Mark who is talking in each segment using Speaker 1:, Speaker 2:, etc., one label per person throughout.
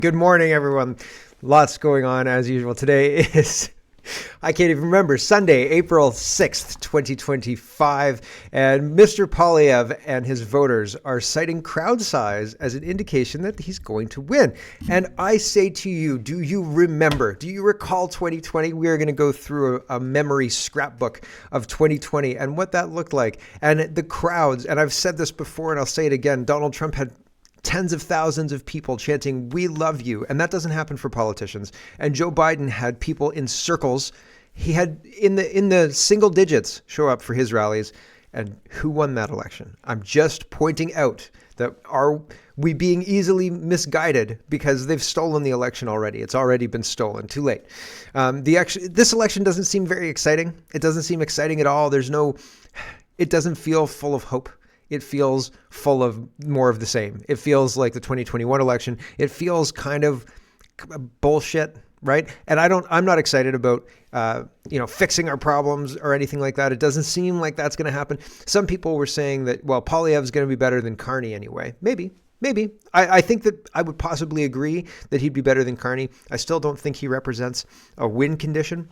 Speaker 1: Good morning, everyone. Lots going on as usual. Today is, I can't even remember, Sunday, April 6th, 2025. And Mr. Poilievre and his voters are citing crowd size as an indication that he's going to win. And I say to you, do you recall 2020? We are going to go through a memory scrapbook of 2020 and what that looked like. And the crowds, and I've said this before and I'll say it again, Donald Trump had tens of thousands of people chanting, "We love you." And that doesn't happen for politicians. And Joe Biden had people in circles. He had in the single digits show up for his rallies. And who won that election? I'm just pointing out that are we being easily misguided because they've stolen the election already. It's already been stolen. Too late. This election doesn't seem very exciting. It doesn't seem exciting at all. It doesn't feel full of hope. It feels full of more of the same. It feels like the 2021 election. It feels kind of bullshit, right? And I'm not excited about, fixing our problems or anything like that. It doesn't seem like that's going to happen. Some people were saying that, well, Poilievre is going to be better than Carney anyway. Maybe. I think that I would possibly agree that he'd be better than Carney. I still don't think he represents a win condition.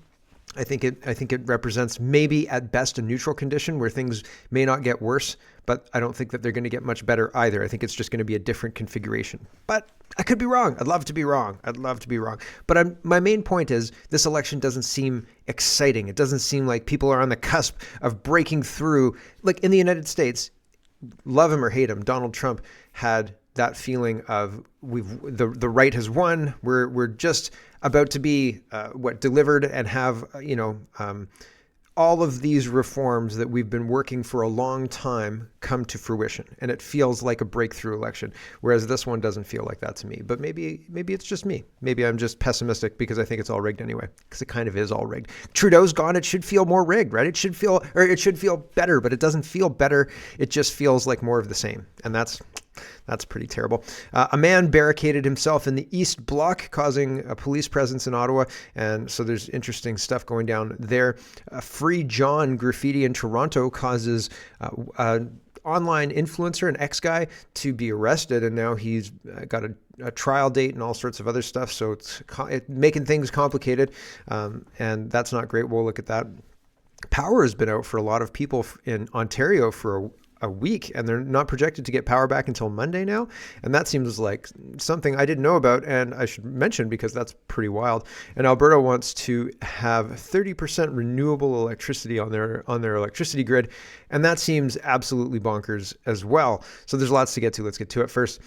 Speaker 1: I think it represents maybe at best a neutral condition where things may not get worse, but I don't think that they're going to get much better either. I think it's just going to be a different configuration. But I could be wrong. I'd love to be wrong. But my main point is this election doesn't seem exciting. It doesn't seem like people are on the cusp of breaking through. Like in the United States, love him or hate him, Donald Trump had that feeling of the right has won. We're just about to be delivered and have all of these reforms that we've been working for a long time come to fruition, and it feels like a breakthrough election. Whereas this one doesn't feel like that to me. But maybe it's just me. Maybe I'm just pessimistic because I think it's all rigged anyway. Because it kind of is all rigged. Trudeau's gone. It should feel more rigged, right? It should feel better, but it doesn't feel better. It just feels like more of the same, and that's pretty terrible. A man barricaded himself in the East Block, causing a police presence in Ottawa. And so there's interesting stuff going down there. Free John Graffiti in Toronto causes online influencer, an ex-guy, to be arrested. And now he's got a trial date and all sorts of other stuff. So it's making things complicated. And that's not great. We'll look at that. Power has been out for a lot of people in Ontario for a week, and they're not projected to get power back until Monday now. And that seems like something I didn't know about, and I should mention because that's pretty wild. And Alberta wants to have 30% renewable electricity on their electricity grid, and that seems absolutely bonkers as well. So there's lots to get to. Let's get to it first.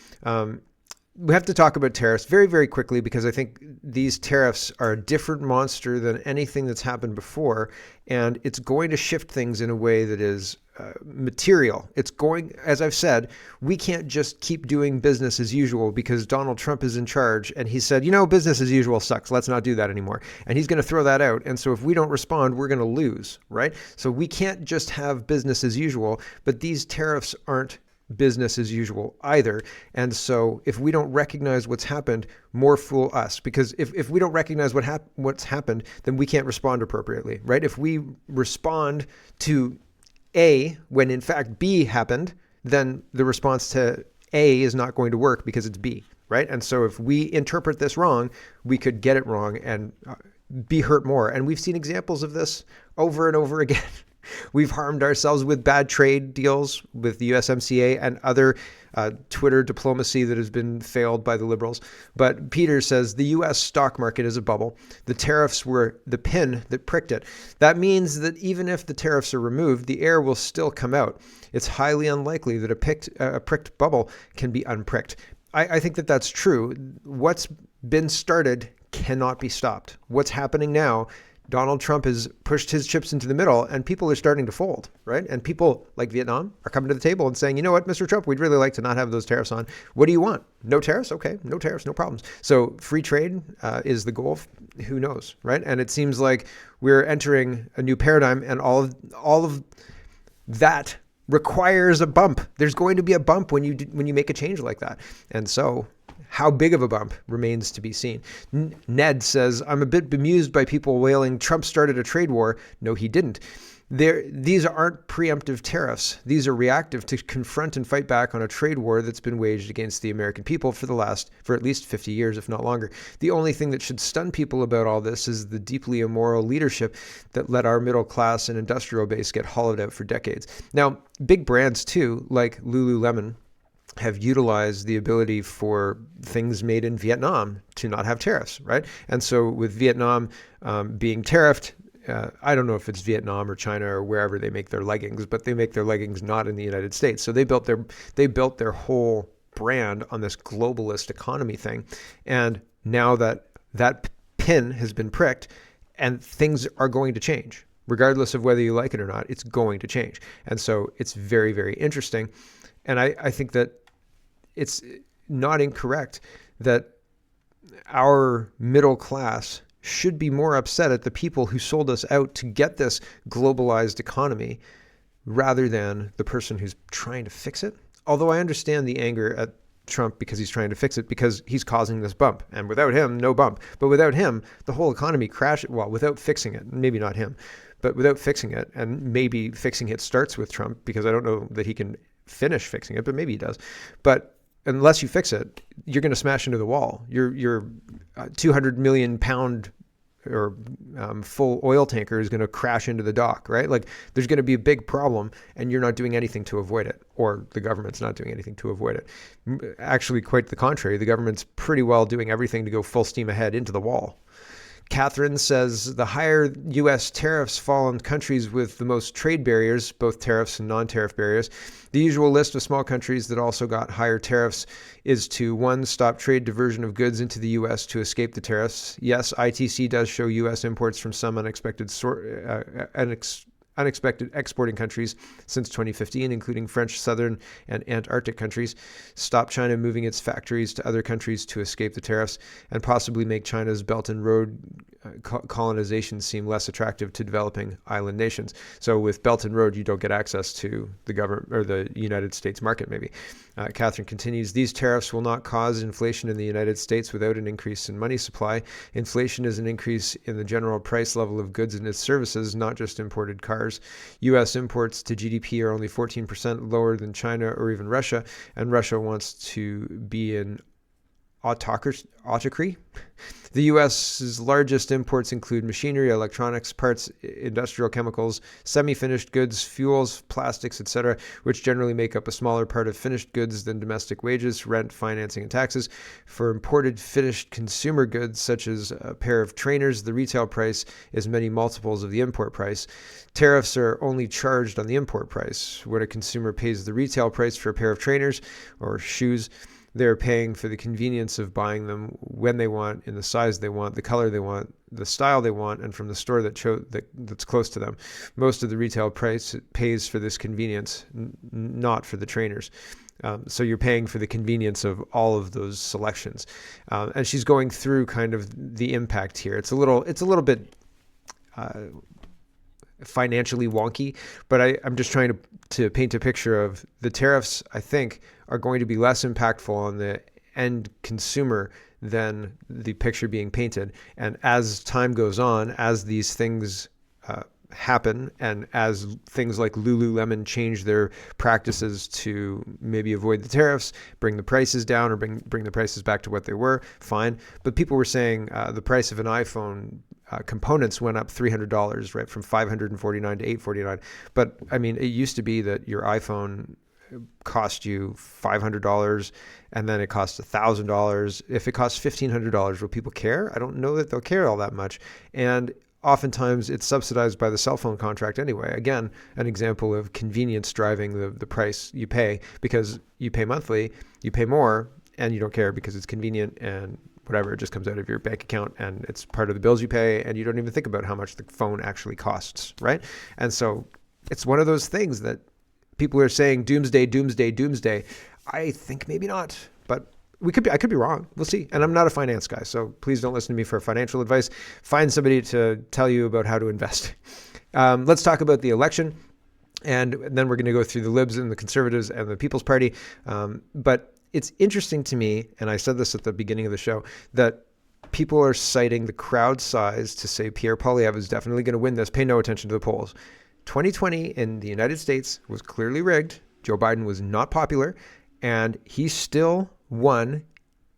Speaker 1: We have to talk about tariffs very, very quickly because I think these tariffs are a different monster than anything that's happened before, and it's going to shift things in a way that is material. It's going, as I've said, we can't just keep doing business as usual because Donald Trump is in charge and he said, business as usual sucks. Let's not do that anymore. And he's going to throw that out. And so if we don't respond, we're going to lose, right? So we can't just have business as usual, but these tariffs aren't business as usual either. And so if we don't recognize what's happened, more fool us. Because if we don't recognize what's happened, then we can't respond appropriately, right? If we respond to A when in fact B happened, then the response to A is not going to work because it's B, right? And so if we interpret this wrong, we could get it wrong and be hurt more. And we've seen examples of this over and over again. We've harmed ourselves with bad trade deals with the USMCA and other Twitter diplomacy that has been failed by the Liberals. But Peter says the U.S. stock market is a bubble. The tariffs were the pin that pricked it. That means that even if the tariffs are removed, the air will still come out. It's highly unlikely that a pricked bubble can be unpricked. I think that that's true. What's been started cannot be stopped. What's happening now, Donald Trump has pushed his chips into the middle and people are starting to fold, right? And people like Vietnam are coming to the table and saying, you know what, Mr. Trump, we'd really like to not have those tariffs on. What do you want? No tariffs? Okay, no tariffs, no problems. So free trade is the goal. Who knows, right? And it seems like we're entering a new paradigm, and all of that requires a bump. There's going to be a bump when you make a change like that. And so how big of a bump remains to be seen. Ned says, I'm a bit bemused by people wailing, Trump started a trade war. No, he didn't. These aren't preemptive tariffs. These are reactive to confront and fight back on a trade war that's been waged against the American people for at least 50 years, if not longer. The only thing that should stun people about all this is the deeply immoral leadership that let our middle class and industrial base get hollowed out for decades. Now, big brands too, like Lululemon, have utilized the ability for things made in Vietnam to not have tariffs, right? And so with Vietnam being tariffed, I don't know if it's Vietnam or China or wherever they make their leggings, but they make their leggings not in the United States. So they built their whole brand on this globalist economy thing. And now that pin has been pricked and things are going to change. Regardless of whether you like it or not, it's going to change. And so it's very, very interesting. And I think that it's not incorrect that our middle class should be more upset at the people who sold us out to get this globalized economy rather than the person who's trying to fix it. Although I understand the anger at Trump because he's trying to fix it, because he's causing this bump. And without him, no bump. But without him, the whole economy crashed. Well, without fixing it, maybe not him, but without fixing it, and maybe fixing it starts with Trump, because I don't know that he can finish fixing it, but maybe he does. But unless you fix it, you're going to smash into the wall. Your 200 million pound or full oil tanker is going to crash into the dock, right? Like there's going to be a big problem and you're not doing anything to avoid it, or the government's not doing anything to avoid it. Actually, quite the contrary. The government's pretty well doing everything to go full steam ahead into the wall. Catherine says the higher U.S. tariffs fall on countries with the most trade barriers, both tariffs and non-tariff barriers. The usual list of small countries that also got higher tariffs is to 1, stop trade diversion of goods into the U.S. to escape the tariffs. Yes, ITC does show U.S. imports from some unexpected exporting countries since 2015, including French, Southern, and Antarctic countries. Stop China moving its factories to other countries to escape the tariffs, and possibly make China's Belt and Road colonization seem less attractive to developing island nations. So with Belt and Road, you don't get access to the government or the United States market, maybe. Catherine continues, these tariffs will not cause inflation in the United States without an increase in money supply. Inflation is an increase in the general price level of goods and its services, not just imported cars. U.S. imports to GDP are only 14% lower than China or even Russia, and Russia wants to be an autocracy. The U.S.'s largest imports include machinery, electronics, parts, industrial chemicals, semi-finished goods, fuels, plastics, etc., which generally make up a smaller part of finished goods than domestic wages, rent, financing, and taxes. For imported finished consumer goods, such as a pair of trainers, the retail price is many multiples of the import price. Tariffs are only charged on the import price. When a consumer pays the retail price for a pair of trainers or shoes, they're paying for the convenience of buying them when they want, in the size they want, the color they want, the style they want, and from the store that's close to them. Most of the retail price pays for this convenience, not for the trainers. So you're paying for the convenience of all of those selections. And she's going through kind of the impact here. It's a little bit financially wonky, but I'm just trying to paint a picture of the tariffs, I think, are going to be less impactful on the end consumer than the picture being painted. And as time goes on, as these things happen, and as things like Lululemon change their practices to maybe avoid the tariffs, bring the prices down, or bring the prices back to what they were, fine. But people were saying the price of an iPhone components went up $300, right, from $549 to $849. But I mean, it used to be that your iPhone cost you $500 and then it costs $1,000. If it costs $1,500, will people care? I don't know that they'll care all that much. And oftentimes it's subsidized by the cell phone contract anyway. Again, an example of convenience driving the price you pay, because you pay monthly, you pay more, and you don't care because it's convenient and whatever, it just comes out of your bank account and it's part of the bills you pay, and you don't even think about how much the phone actually costs, right? And so it's one of those things that people are saying doomsday, doomsday, doomsday. I think maybe not, but I could be wrong. We'll see. And I'm not a finance guy, so please don't listen to me for financial advice. Find somebody to tell you about how to invest. Let's talk about the election, and then we're going to go through the Libs and the Conservatives and the People's Party. But it's interesting to me, and I said this at the beginning of the show, that people are citing the crowd size to say Pierre Poilievre is definitely going to win this. Pay no attention to the polls. 2020 in the United States was clearly rigged. Joe Biden was not popular, and he still won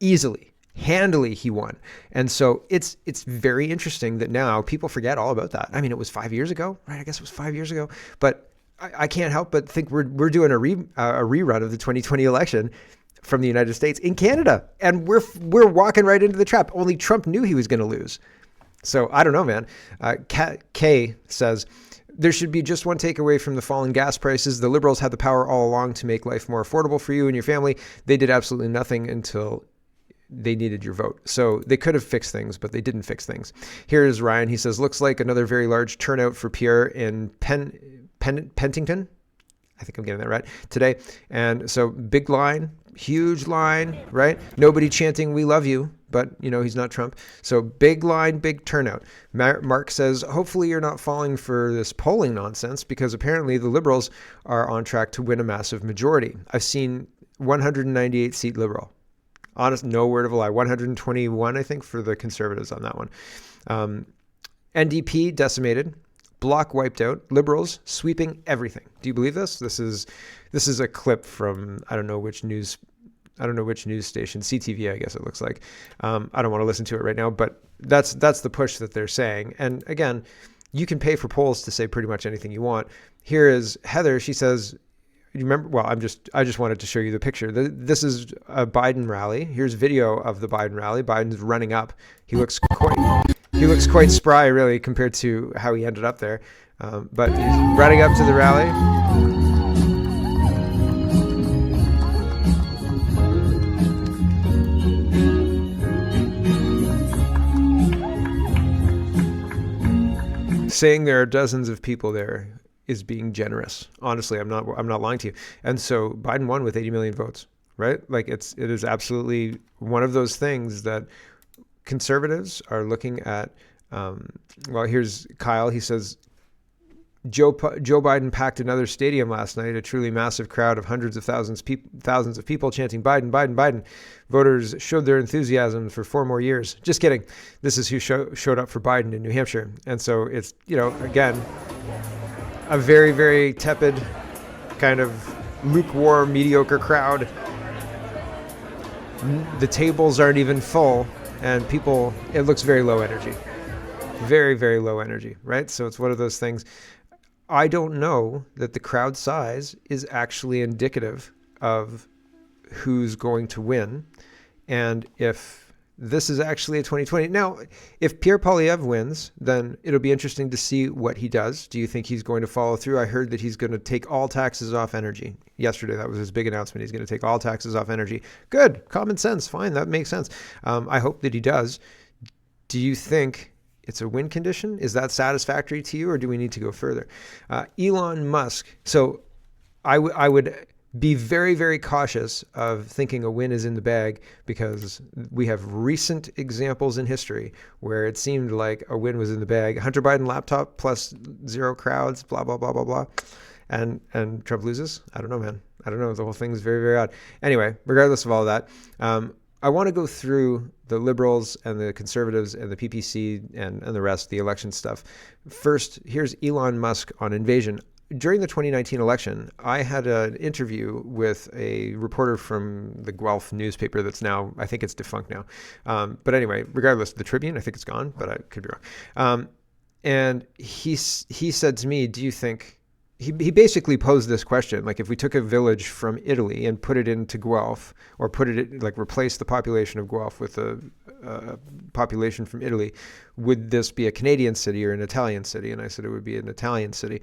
Speaker 1: easily. Handily, he won. And so it's very interesting that now people forget all about that. I mean, it was 5 years ago, right? I guess it was 5 years ago. But I can't help but think we're doing a rerun of the 2020 election from the United States in Canada. And we're walking right into the trap. Only Trump knew he was going to lose. So I don't know, man. Kay says, there should be just one takeaway from the falling gas prices. The Liberals had the power all along to make life more affordable for you and your family. They did absolutely nothing until they needed your vote. So they could have fixed things, but they didn't fix things. Here's Ryan. He says, looks like another very large turnout for Pierre in Pentington. I think I'm getting that right today. And so big line, huge line, right? Nobody chanting, we love you, but he's not Trump. So big line, big turnout. Mark says, hopefully you're not falling for this polling nonsense, because apparently the Liberals are on track to win a massive majority. I've seen 198 seat Liberal. Honest, no word of a lie. 121, I think, for the Conservatives on that one. NDP decimated. Bloc wiped out. Liberals sweeping everything. Do you believe this? This is a clip from I don't know which news station, CTV, I guess it looks like. I don't want to listen to it right now, but that's the push that they're saying. And again, you can pay for polls to say pretty much anything you want. Here is Heather. She says, you remember? Well, I just wanted to show you the picture. This is a Biden rally. Here's video of the Biden rally. Biden's running up. He looks quite spry, really, compared to how he ended up there. But he's running up to the rally. Saying there are dozens of people there is being generous. Honestly, I'm not lying to you. And so Biden won with 80 million votes, right? Like it is absolutely one of those things that conservatives are looking at. Well, here's Kyle. He says, Joe Biden packed another stadium last night, a truly massive crowd of hundreds of thousands of people chanting Biden, Biden, Biden. Voters showed their enthusiasm for 4 more years. Just kidding. This is who showed up for Biden in New Hampshire. And so it's, again, a very, very tepid, kind of lukewarm, mediocre crowd. The tables aren't even full, and people, it looks very low energy. Very, very low energy, right? So it's one of those things. I don't know that the crowd size is actually indicative of who's going to win, and if this is actually a 2020. Now, if Pierre Poilievre wins, then it'll be interesting to see what he does. Do you think he's going to follow through? I heard that he's going to take all taxes off energy. Yesterday, that was his big announcement. He's going to take all taxes off energy. Good. Common sense. Fine. That makes sense. I hope that he does. Do you think it's a win condition? Is that satisfactory to you, or do we need to go further? Elon Musk. So I would be very, very cautious of thinking a win is in the bag, because we have recent examples in history where it seemed like a win was in the bag. Hunter Biden laptop plus 0 crowds, blah, blah, blah, blah, blah. And Trump loses? I don't know, man. I don't know. The whole thing is very, very odd. Anyway, regardless of all that, I want to go through the Liberals and the Conservatives and the PPC and the rest, the election stuff. First, here's Elon Musk on invasion. During the 2019 election, I had an interview with a reporter from the Guelph newspaper that's now, I think it's defunct now. But anyway, regardless, the Tribune, I think it's gone, but I could be wrong. And he said to me, do you think, he basically posed this question, like if we took a village from Italy and put it into Guelph, or replace the population of Guelph with a population from Italy, would this be a Canadian city or an Italian city? And I said it would be an Italian city.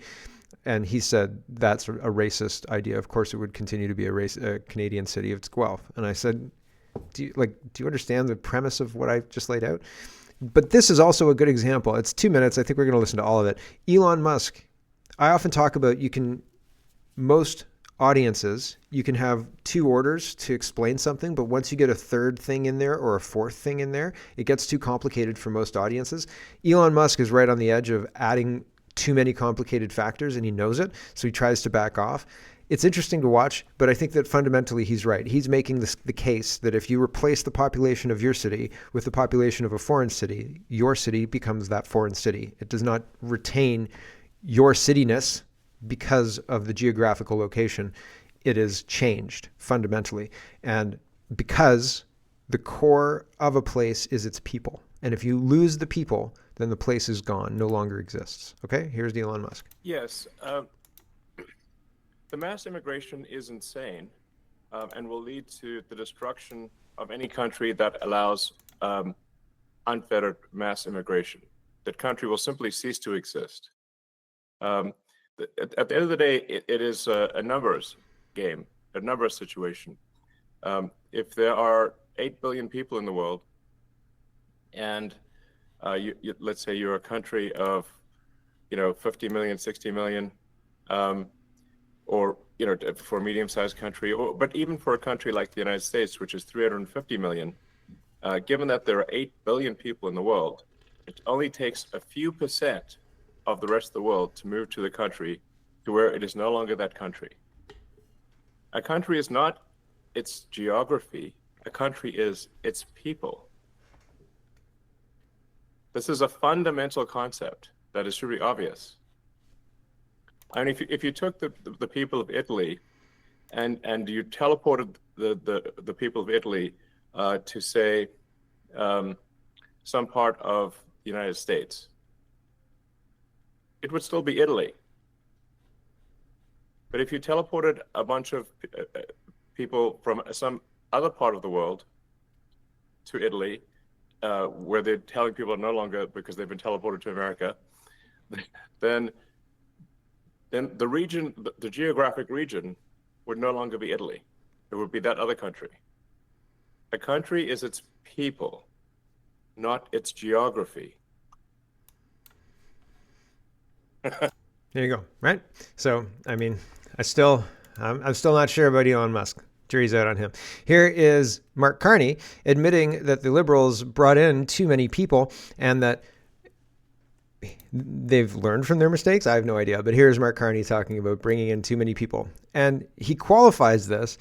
Speaker 1: And he said, that's a racist idea. Of course, it would continue to be a Canadian city if it's Guelph. And I said, do you understand the premise of what I just laid out? But this is also a good example. It's 2 minutes. I think we're going to listen to all of it. Elon Musk. I often talk about most audiences, you can have 2 orders to explain something, but once you get a 3rd thing in there or a 4th thing in there, it gets too complicated for most audiences. Elon Musk is right on the edge of adding too many complicated factors, and he knows it, so he tries to back off. It's interesting to watch, but I think that fundamentally he's right. He's making the case that if you replace the population of your city with the population of a foreign city, your city becomes that foreign city. It does not retain your cityness, because of the geographical location, it is changed fundamentally. And because the core of a place is its people. And if you lose the people, then the place is gone, no longer exists. Okay, here's Elon Musk.
Speaker 2: Yes, the mass immigration is insane and will lead to the destruction of any country that allows unfettered mass immigration. That country will simply cease to exist. At the end of the day, it is a numbers game, a numbers situation. If there are 8 billion people in the world, and let's say you're a country of, 50 million, 60 million, or, for a medium-sized country, but even for a country like the United States, which is 350 million, given that there are 8 billion people in the world, it only takes a few percent of the rest of the world to move to the country to where it is no longer that country. A country is not its geography. A country is its people. This is a fundamental concept that is truly obvious. I mean, if you took the people of Italy and you teleported the people of Italy to, say, some part of the United States, it would still be Italy. But if you teleported a bunch of people from some other part of the world to Italy, where they're telling people no longer because they've been teleported to America, then the region, the geographic region, would no longer be Italy. It would be that other country. A country is its people, not its geography.
Speaker 1: There you go. Right. So, I mean, I'm still not sure about Elon Musk. Jury's out on him. Here is Mark Carney admitting that the Liberals brought in too many people and that they've learned from their mistakes. I have no idea. But here's Mark Carney talking about bringing in too many people. And he qualifies this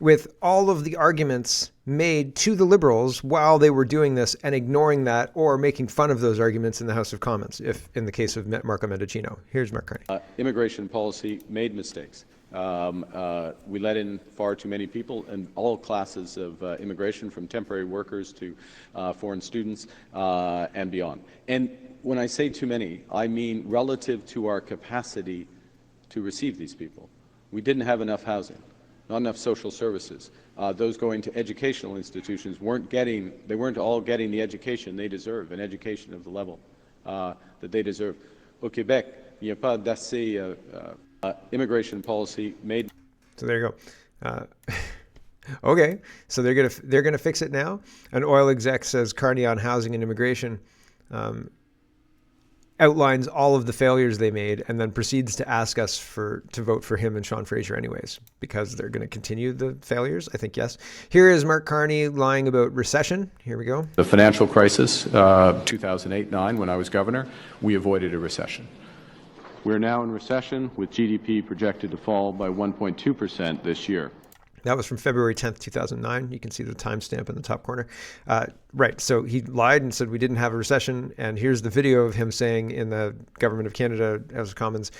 Speaker 1: with all of the arguments made to the Liberals while they were doing this and ignoring that or making fun of those arguments in the House of Commons, if in the case of Marco Mendicino. Here's Mark Carney.
Speaker 3: Immigration policy made mistakes. We let in far too many people and all classes of immigration, from temporary workers to foreign students and beyond. And when I say too many, I mean relative to our capacity to receive these people. We didn't have enough housing, not enough social services. Those going to educational institutions they weren't all getting the education they deserve, an education of the level that they deserve. Au Québec, il n'y a pas d'assez immigration policy made.
Speaker 1: So there you go. Okay, so they're gonna fix it now. An oil exec says Carney on housing and immigration outlines all of the failures they made and then proceeds to ask us to vote for him and Sean Fraser anyways, because they're going to continue the failures. I think, yes. Here is Mark Carney lying about recession. Here we go.
Speaker 3: The financial crisis, 2008-9, when I was governor, we avoided a recession. We're now in recession with GDP projected to fall by 1.2% this year.
Speaker 1: That was from February 10th, 2009. You can see the timestamp in the top corner. Right. So he lied and said we didn't have a recession. And here's the video of him saying in the Government of Canada House of Commons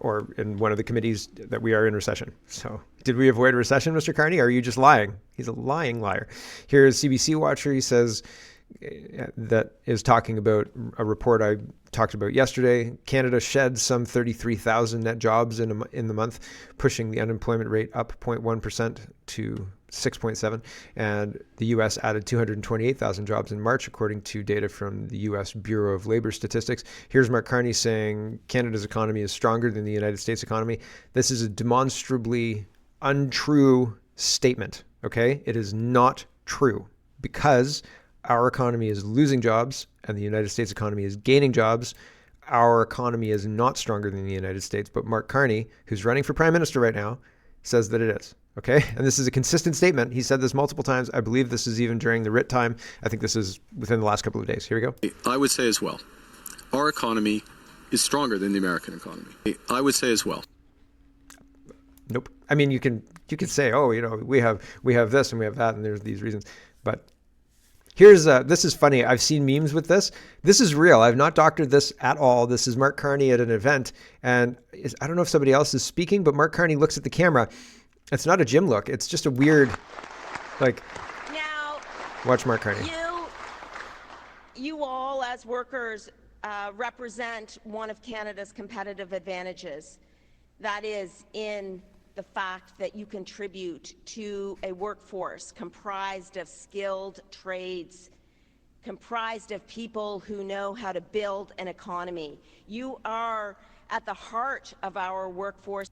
Speaker 1: or in one of the committees that we are in recession. So did we avoid a recession, Mr. Carney? Or are you just lying? He's a lying liar. Here's CBC Watcher. He says that is talking about a report I talked about yesterday. Canada shed some 33,000 net jobs in the month, pushing the unemployment rate up 0.1% to 6.7. And the U.S. added 228,000 jobs in March, according to data from the U.S. Bureau of Labor Statistics. Here's Mark Carney saying Canada's economy is stronger than the United States economy. This is a demonstrably untrue statement, okay? It is not true because our economy is losing jobs and the United States economy is gaining jobs. Our economy is not stronger than the United States, but Mark Carney, who's running for prime minister right now, says that it is. Okay? And this is a consistent statement. He said this multiple times. I believe this is even during the writ time. I think this is within the last couple of days. Here we go.
Speaker 4: I would say as well, our economy is stronger than the American economy. I would say as well.
Speaker 1: Nope. I mean, you can say, oh, we have this and we have that and there's these reasons. But Here's this is funny. I've seen memes with this. This is real. I've not doctored this at all. This is Mark Carney at an event, and I don't know if somebody else is speaking, but Mark Carney looks at the camera. It's not a Jim look. It's just a weird, like.
Speaker 5: Now,
Speaker 1: watch Mark Carney.
Speaker 5: You all, as workers, represent one of Canada's competitive advantages. That is in the fact that you contribute to a workforce comprised of skilled trades, comprised of people who know how to build an economy. You are at the heart of our workforce.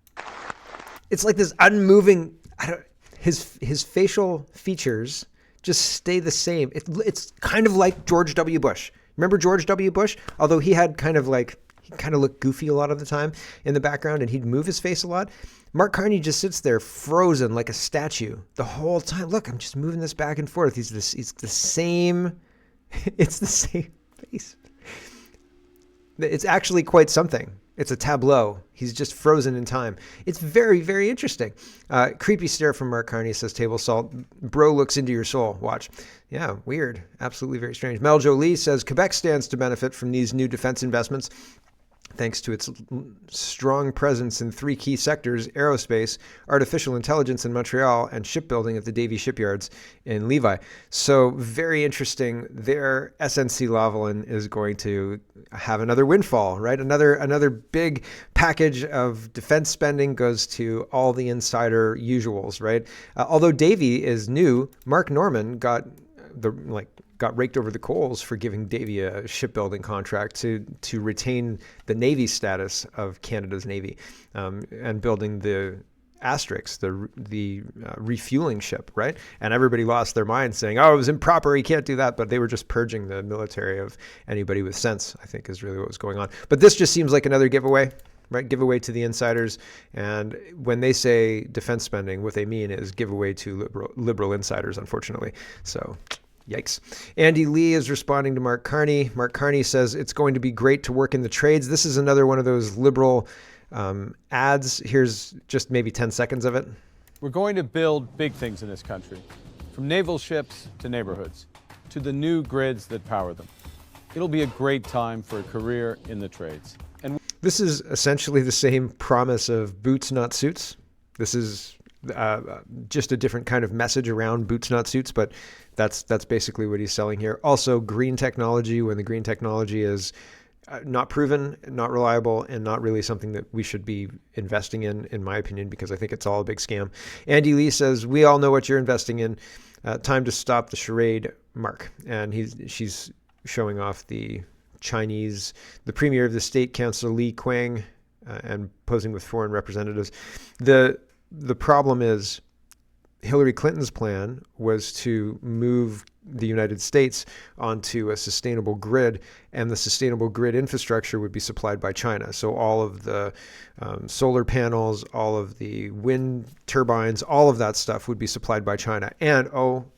Speaker 1: It's like this unmoving, his facial features just stay the same. It's kind of like George W. Bush. Remember George W. Bush? Although he kind of looked goofy a lot of the time in the background, and he'd move his face a lot. Mark Carney just sits there frozen like a statue the whole time. Look, I'm just moving this back and forth. He's the same. It's the same face. It's actually quite something. It's a tableau. He's just frozen in time. It's very, very interesting. Creepy stare from Mark Carney, says Table Salt. Bro looks into your soul. Watch. Yeah, weird. Absolutely very strange. Mel Jolie says Quebec stands to benefit from these new defense investments, thanks to its strong presence in 3 key sectors: aerospace, artificial intelligence in Montreal, and shipbuilding at the Davie shipyards in Levi. So very interesting. Their SNC-Lavalin is going to have another windfall, right? Another big package of defense spending goes to all the insider usuals, right? Although Davie is new, Mark Norman got raked over the coals for giving Davie a shipbuilding contract to retain the Navy status of Canada's Navy, and building the Asterix, the refueling ship, right? And everybody lost their minds saying, oh, it was improper, he can't do that. But they were just purging the military of anybody with sense, I think, is really what was going on. But this just seems like another giveaway. Right, giveaway to the insiders. And when they say defense spending, what they mean is giveaway to liberal insiders, unfortunately. So, yikes. Andy Lee is responding to Mark Carney. Mark Carney says it's going to be great to work in the trades. This is another one of those liberal ads. Here's just maybe 10 seconds of it.
Speaker 6: We're going to build big things in this country, from naval ships to neighborhoods, to the new grids that power them. It'll be a great time for a career in the trades. And
Speaker 1: this is essentially the same promise of boots, not suits. This is just a different kind of message around boots, not suits, but that's basically what he's selling here. Also, green technology, when the green technology is not proven, not reliable, and not really something that we should be investing in my opinion, because I think it's all a big scam. Andy Lee says, we all know what you're investing in. Time to stop the charade, Mark. And she's showing off the Chinese, the premier of the state council, Li Qiang, and posing with foreign representatives. The problem is Hillary Clinton's plan was to move the United States onto a sustainable grid, and the sustainable grid infrastructure would be supplied by China. So all of the solar panels, all of the wind turbines, all of that stuff would be supplied by China. And,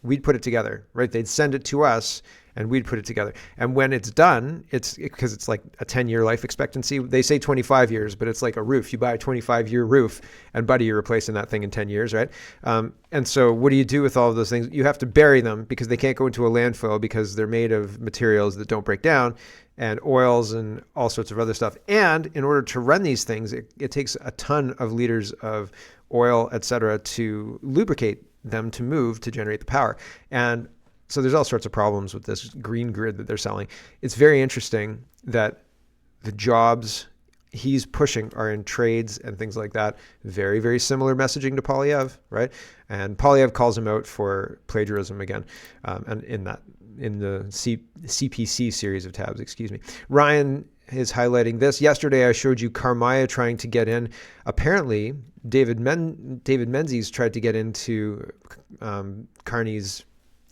Speaker 1: we'd put it together, right? They'd send it to us, and we'd put it together. And when it's done, because it's like a 10-year life expectancy. They say 25 years, but it's like a roof. You buy a 25-year roof, and buddy, you're replacing that thing in 10 years, right? And so what do you do with all of those things? You have to bury them because they can't go into a landfill because they're made of materials that don't break down, and oils and all sorts of other stuff. And in order to run these things, it takes a ton of liters of oil, et cetera, to lubricate them to move to generate the power. And so there's all sorts of problems with this green grid that they're selling. It's very interesting that the jobs he's pushing are in trades and things like that. Very, very similar messaging to Poilievre, right? And Poilievre calls him out for plagiarism again, and in the CPC series of tabs, excuse me. Ryan is highlighting this. Yesterday, I showed you Carmaya trying to get in. Apparently, David Menzies tried to get into Carney's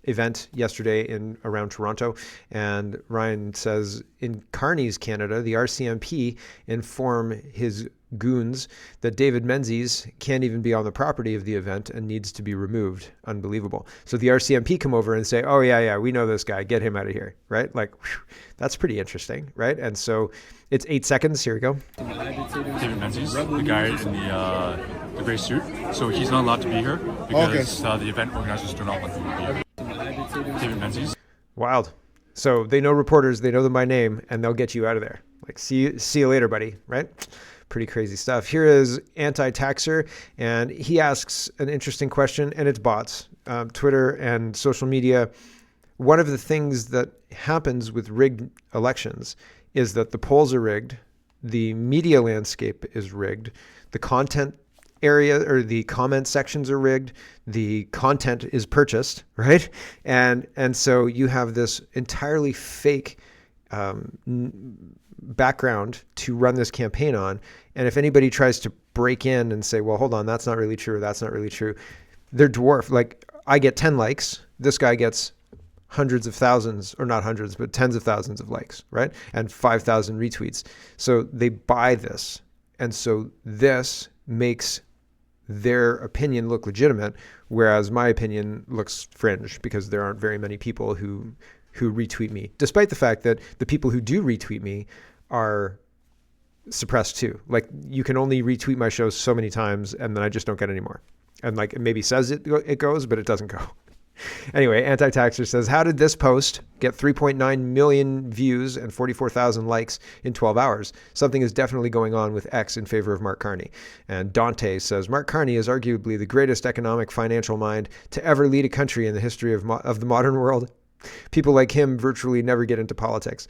Speaker 1: event yesterday around Toronto, and Ryan says in Carney's Canada, the RCMP inform his goons that David Menzies can't even be on the property of the event and needs to be removed. Unbelievable. So the RCMP come over and say, oh yeah, we know this guy, get him out of here, right? Like, whew, that's pretty interesting, right? And so it's 8 seconds. Here we go.
Speaker 7: David Menzies, the guy in the gray suit, so he's not allowed to be here because the event organizers do not want him to be here. David Menzies.
Speaker 1: Wild. So they know reporters, they know them by name, and they'll get you out of there. Like, see you later, buddy, right? Pretty crazy stuff. Here is Anti-Taxer, and he asks an interesting question, and it's bots, Twitter and social media. One of the things that happens with rigged elections is that the polls are rigged, the media landscape is rigged, the content area or the comment sections are rigged, the content is purchased, right? And so you have this entirely fake background to run this campaign on. And if anybody tries to break in and say, well, hold on, that's not really true, that's not really true, they're dwarfed. Like, I get 10 likes, this guy gets hundreds of thousands, or not hundreds, but tens of thousands of likes, right? And 5,000 retweets. So they buy this. And so this makes their opinion look legitimate, whereas my opinion looks fringe because there aren't very many people who retweet me, despite the fact that the people who do retweet me are suppressed too. Like, you can only retweet my shows so many times, and then I just don't get any more. And like, it maybe says it goes, but it doesn't go. Anyway, Anti-Taxer says, how did this post get 3.9 million views and 44,000 likes in 12 hours? Something is definitely going on with X in favor of Mark Carney. And Dante says, Mark Carney is arguably the greatest economic financial mind to ever lead a country in the history of the modern world. People like him virtually never get into politics.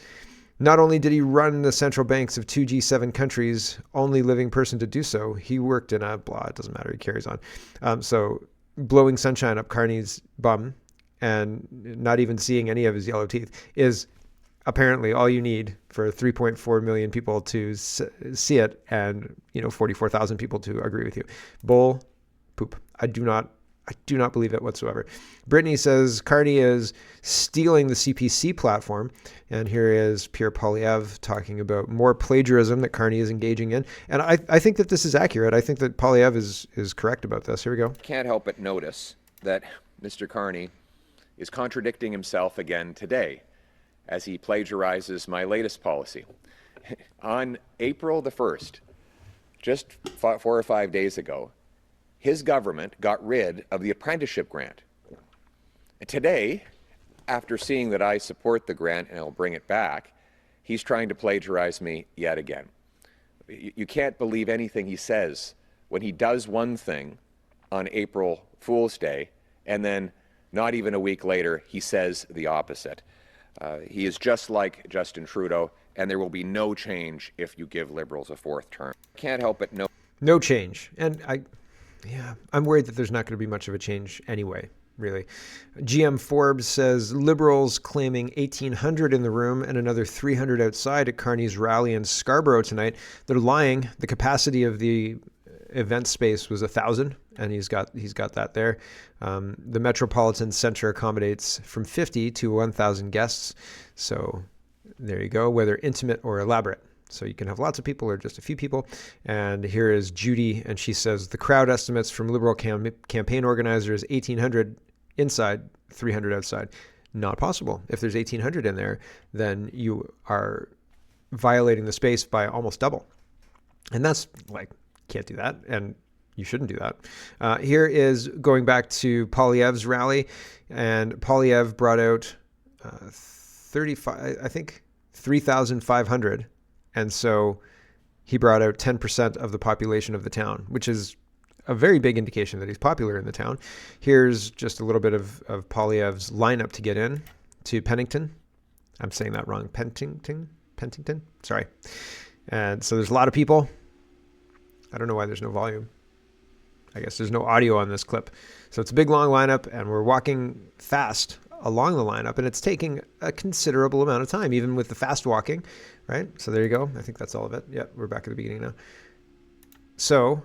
Speaker 1: Not only did he run the central banks of two G7 countries, only living person to do so, he worked in a blah, it doesn't matter, he carries on. So blowing sunshine up Carney's bum and not even seeing any of his yellow teeth is apparently all you need for 3.4 million people to see it, and 44,000 people to agree with you. Bull poop. I do not believe it whatsoever. Brittany says Carney is stealing the CPC platform. And here is Pierre Poilievre talking about more plagiarism that Carney is engaging in. And I think that this is accurate. I think that Poilievre is correct about this. Here we go.
Speaker 8: Can't help but notice that Mr. Carney is contradicting himself again today as he plagiarizes my latest policy. On April the 1st, just 4 or 5 days ago, his government got rid of the apprenticeship grant. And today, after seeing that I support the grant and I'll bring it back, he's trying to plagiarize me yet again. You can't believe anything he says when he does one thing on April Fool's Day, and then not even a week later, he says the opposite. He is just like Justin Trudeau, and there will be no change if you give Liberals a fourth term. Can't help but
Speaker 1: no change. And I'm worried that there's not going to be much of a change anyway, really. GM Forbes says Liberals claiming 1,800 in the room and another 300 outside at Carney's rally in Scarborough tonight. They're lying. The capacity of the event space was 1,000, and he's got that there. The Metropolitan Center accommodates from 50 to 1,000 guests. So there you go, whether intimate or elaborate. So you can have lots of people or just a few people. And here is Judy, and she says the crowd estimates from Liberal campaign organizers 1,800 inside, 300 outside. Not possible. If there's 1,800 in there, then you are violating the space by almost double. And that's like, can't do that, and you shouldn't do that. Here is going back to Poilievre's rally, and Poilievre brought out 3,500. And so he brought out 10% of the population of the town, which is a very big indication that he's popular in the town. Here's just a little bit of Poilievre's lineup to get in to Pennington. I'm saying that wrong. Pentington? Sorry. And so there's a lot of people. I don't know why there's no volume. I guess there's no audio on this clip. So it's a big, long lineup, and we're walking fast along the lineup, and it's taking a considerable amount of time, even with the fast walking, right? So there you go. I think that's all of it. Yeah, we're back at the beginning now. So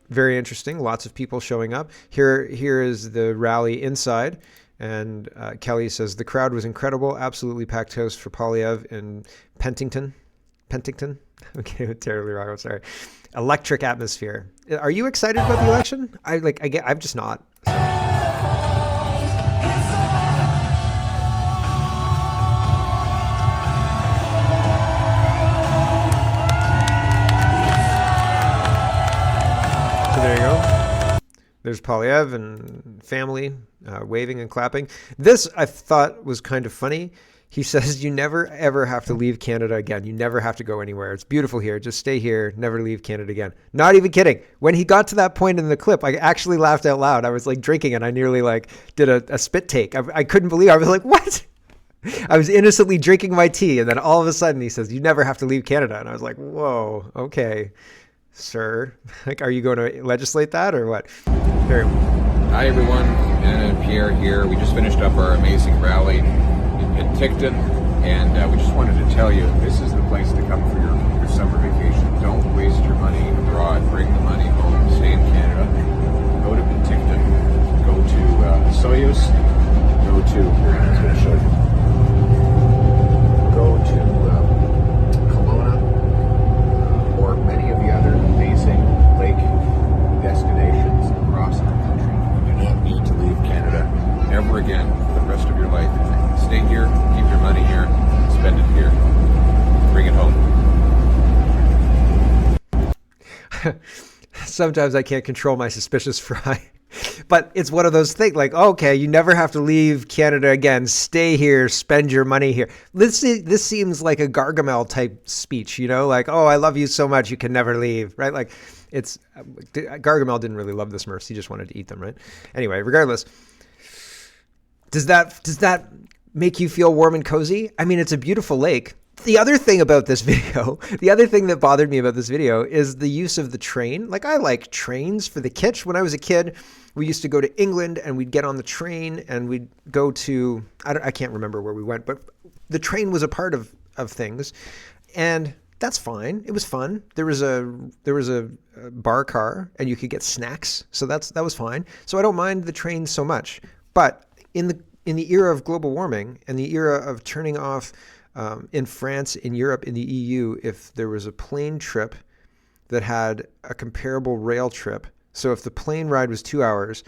Speaker 1: very interesting. Lots of people showing up. Here is the rally inside, and Kelly says the crowd was incredible. Absolutely packed house for Poilievre in Pentington. Okay, terribly wrong. I'm sorry. Electric atmosphere. Are you excited about the election? I'm just not. There's Poilievre and family waving and clapping. This I thought was kind of funny. He says, you never, ever have to leave Canada again. You never have to go anywhere. It's beautiful here. Just stay here. Never leave Canada again. Not even kidding. When he got to that point in the clip, I actually laughed out loud. I was like drinking and I nearly like did a spit take. I couldn't believe it. I was like, what? I was innocently drinking my tea. And then all of a sudden he says, you never have to leave Canada. And I was like, whoa, okay, sir. Like, are you going to legislate that or what? Here.
Speaker 9: Hi, everyone. Anna and Pierre here. We just finished up our amazing rally in Ticton, and we just wanted to tell you this is the place to come for your summer vacation. Don't waste your money abroad. Bring the money home. Stay in Canada. Go to Ticton. Go to Soyuz. Go to, here, I'm going to show you. Go to Kelowna or many of the other amazing lake destinations across the country. You do not need to leave Canada ever again for the rest of your life. Stay here, keep your money here, spend it here, bring it home.
Speaker 1: Sometimes I can't control my suspicious fry. But it's one of those things like, okay, you never have to leave Canada again. Stay here, spend your money here. This seems like a Gargamel type speech, you know, like, oh, I love you so much, you can never leave, right? Like, it's Gargamel didn't really love the Smurfs. He just wanted to eat them, right? Anyway, regardless, does that make you feel warm and cozy? I mean, it's a beautiful lake. The other thing about this video, the other thing that bothered me about this video is the use of the train. Like, I like trains for the kitsch. When I was a kid, we used to go to England and we'd get on the train and we'd go to, I can't remember where we went, but the train was a part of things. And that's fine. It was fun. There was a bar car and you could get snacks. So that was fine. So I don't mind the train so much. But in the era of global warming and the era of turning off in France, in Europe, in the EU, if there was a plane trip that had a comparable rail trip, so if the plane ride was 2 hours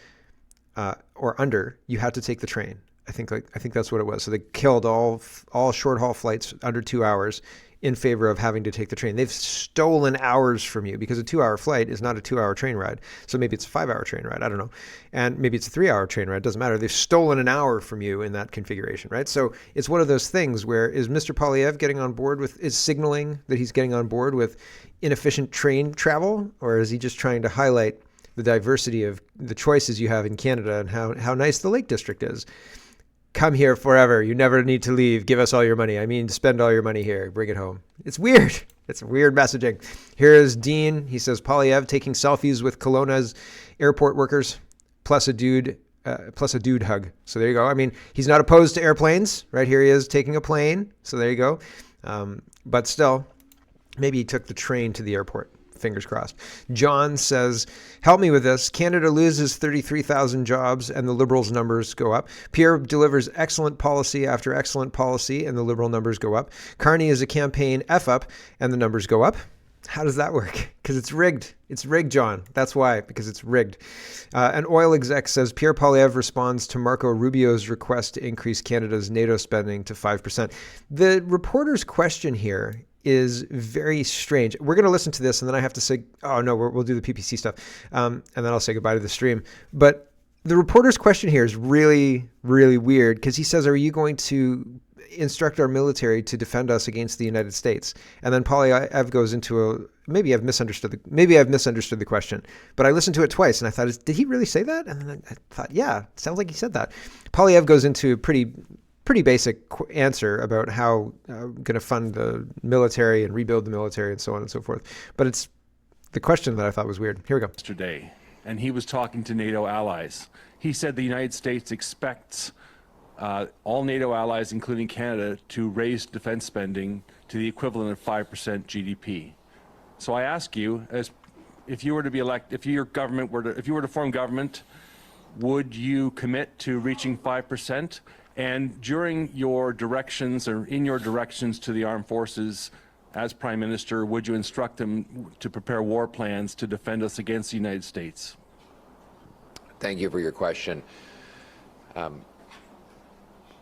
Speaker 1: or under, you had to take the train. I think that's what it was. So they killed all short haul flights under 2 hours in favor of having to take the train. They've stolen hours from you because a 2 hour flight is not a 2 hour train ride. So maybe it's a 5 hour train ride. I don't know. And maybe it's a 3 hour train ride. It doesn't matter. They've stolen an hour from you in that configuration, right? So it's one of those things where is Mr. Poilievre getting on board with, is signaling that he's getting on board with inefficient train travel? Or is he just trying to highlight the diversity of the choices you have in Canada and how nice the Lake District is? Come here forever. You never need to leave. Give us all your money. I mean, spend all your money here. Bring it home. It's weird. It's weird messaging. Here is Dean. He says, Poilievre taking selfies with Kelowna's airport workers, plus a dude hug. So there you go. I mean, he's not opposed to airplanes, right? Here he is taking a plane. So there you go. But still, maybe he took the train to the airport. Fingers crossed. John says, help me with this. Canada loses 33,000 jobs and the Liberals' numbers go up. Pierre delivers excellent policy after excellent policy and the Liberal numbers go up. Carney is a campaign F-up and the numbers go up. How does that work? Because it's rigged. It's rigged, John. That's why, because it's rigged. An oil exec says, Pierre Poilievre responds to Marco Rubio's request to increase Canada's NATO spending to 5%. The reporter's question here is very strange. We're going to listen to this and then I have to say, oh no, we'll do the PPC stuff. And then I'll say goodbye to the stream. But the reporter's question here is really, really weird because he says, are you going to instruct our military to defend us against the United States? And then Poilievre goes into maybe I've misunderstood the question, but I listened to it twice and I thought, did he really say that? And then I thought, yeah, it sounds like he said that. Poilievre goes into a pretty basic answer about how going to fund the military and rebuild the military and so on and so forth. But it's the question that I thought was weird. Here we go.
Speaker 10: Yesterday, and he was talking to NATO allies. He said the United States expects all NATO allies, including Canada, to raise defense spending to the equivalent of 5% GDP. So I ask you, as if you were to be elected, if you were to form government, would you commit to reaching 5%? And during your directions or in your directions to the armed forces as Prime Minister, would you instruct them to prepare war plans to defend us against the United States?
Speaker 8: Thank you for your question.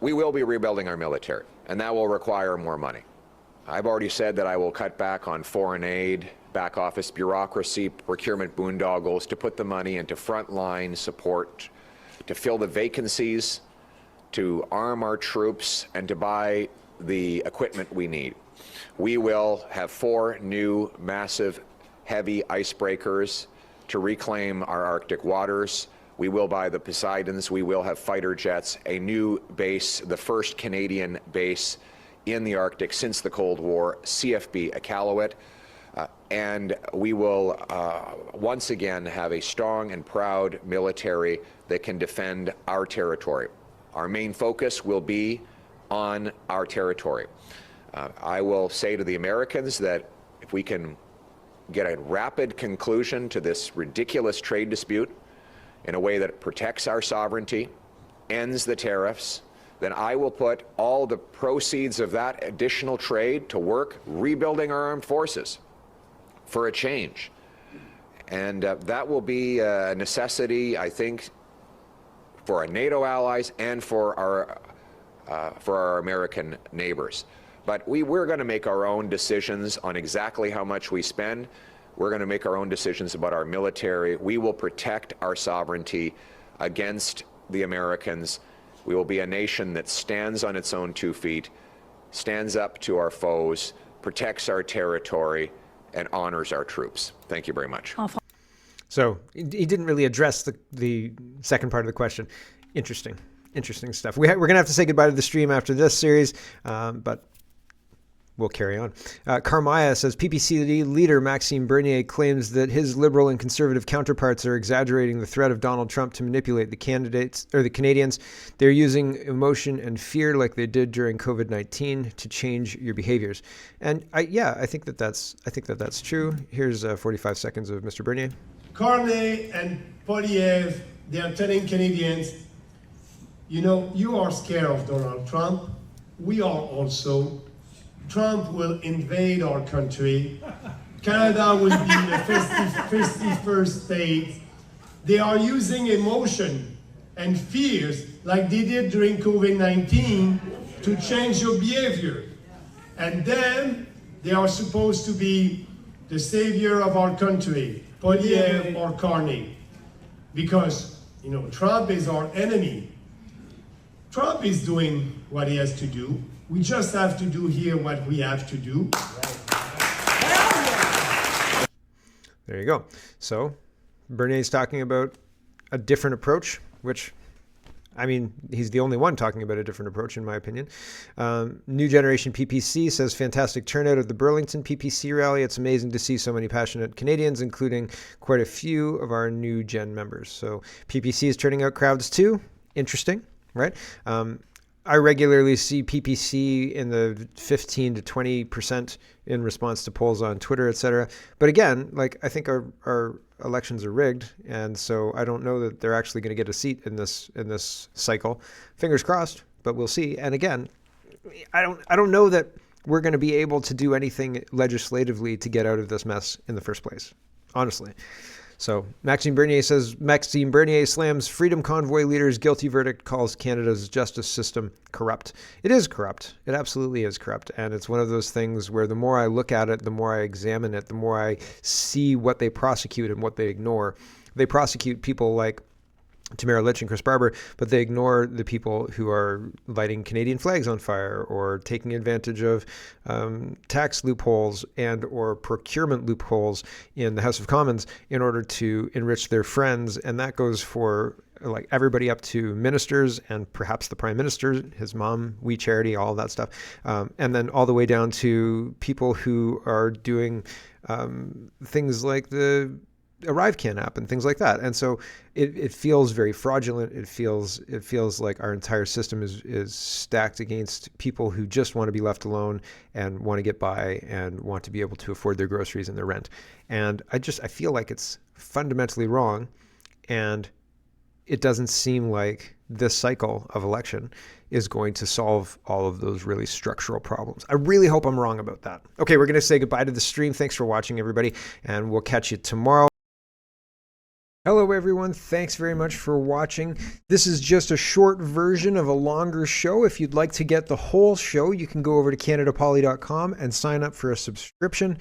Speaker 8: We will be rebuilding our military, and that will require more money. I've already said that I will cut back on foreign aid, back office bureaucracy, procurement boondoggles, to put the money into frontline support, to fill the vacancies, to arm our troops, and to buy the equipment we need. We will have 4 new massive heavy icebreakers to reclaim our Arctic waters. We will buy the Poseidons. We will have fighter jets, a new base, the first Canadian base in the Arctic since the Cold War, CFB Iqaluit. And we will once again have a strong and proud military that can defend our territory. Our main focus will be on our territory. I will say to the Americans that if we can get a rapid conclusion to this ridiculous trade dispute in a way that protects our sovereignty, ends the tariffs, then I will put all the proceeds of that additional trade to work rebuilding our armed forces for a change. And that will be a necessity, I think, for our NATO allies and for our American neighbors. But we're going to make our own decisions on exactly how much we spend. We're going to make our own decisions about our military. We will protect our sovereignty against the Americans. We will be a nation that stands on its own 2 feet, stands up to our foes, protects our territory, and honors our troops. Thank you very much.
Speaker 1: So he didn't really address the second part of the question. Interesting stuff. We're going to have to say goodbye to the stream after this series, but we'll carry on. Carmaya says, PPC leader Maxime Bernier claims that his liberal and conservative counterparts are exaggerating the threat of Donald Trump to manipulate the candidates or the Canadians. They're using emotion and fear like they did during COVID-19 to change your behaviors. And I think that's true. Here's 45 seconds of Mr. Bernier.
Speaker 11: Carney and Poilievre, they are telling Canadians, you are scared of Donald Trump. We are also. Trump will invade our country. Canada will be the 51st state. They are using emotion and fears like they did during COVID-19 to change your behavior. And then they are supposed to be the savior of our country, Poilievre or Carney. Because, Trump is our enemy. Trump is doing what he has to do. We just have to do here what we have to do.
Speaker 1: There you go. So Bernier's talking about a different approach, which, he's the only one talking about a different approach, in my opinion. New Generation PPC says, fantastic turnout at the Burlington PPC rally. It's amazing to see so many passionate Canadians, including quite a few of our new gen members. So PPC is turning out crowds too. Interesting, right? I regularly see PPC in the 15 to 20% in response to polls on Twitter, etc. But again, I think our elections are rigged, and so I don't know that they're actually going to get a seat in this cycle. Fingers crossed, but we'll see. And again, I don't know that we're going to be able to do anything legislatively to get out of this mess in the first place, honestly. So Maxime Bernier says, Maxime Bernier slams Freedom Convoy leader's guilty verdict, calls Canada's justice system corrupt. It is corrupt. It absolutely is corrupt. And it's one of those things where the more I look at it, the more I examine it, the more I see what they prosecute and what they ignore. They prosecute people like Tamara Litch and Chris Barber, but they ignore the people who are lighting Canadian flags on fire or taking advantage of tax loopholes and or procurement loopholes in the House of Commons in order to enrich their friends. And that goes for everybody up to ministers and perhaps the Prime Minister, his mom, We Charity, all of that stuff. And then all the way down to people who are doing things like the ArriveCan app and things like that. And so it feels very fraudulent. It feels like our entire system is stacked against people who just want to be left alone and want to get by and want to be able to afford their groceries and their rent. And I feel like it's fundamentally wrong. And it doesn't seem like this cycle of election is going to solve all of those really structural problems. I really hope I'm wrong about that. Okay, we're going to say goodbye to the stream. Thanks for watching, everybody, and we'll catch you tomorrow. Hello, everyone. Thanks very much for watching. This is just a short version of a longer show. If you'd like to get the whole show, you can go over to CanadaPoly.com and sign up for a subscription.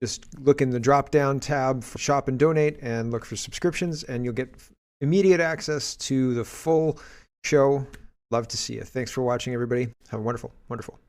Speaker 1: Just look in the drop-down tab for Shop and Donate and look for subscriptions, and you'll get immediate access to the full show. Love to see you. Thanks for watching, everybody. Have a wonderful, wonderful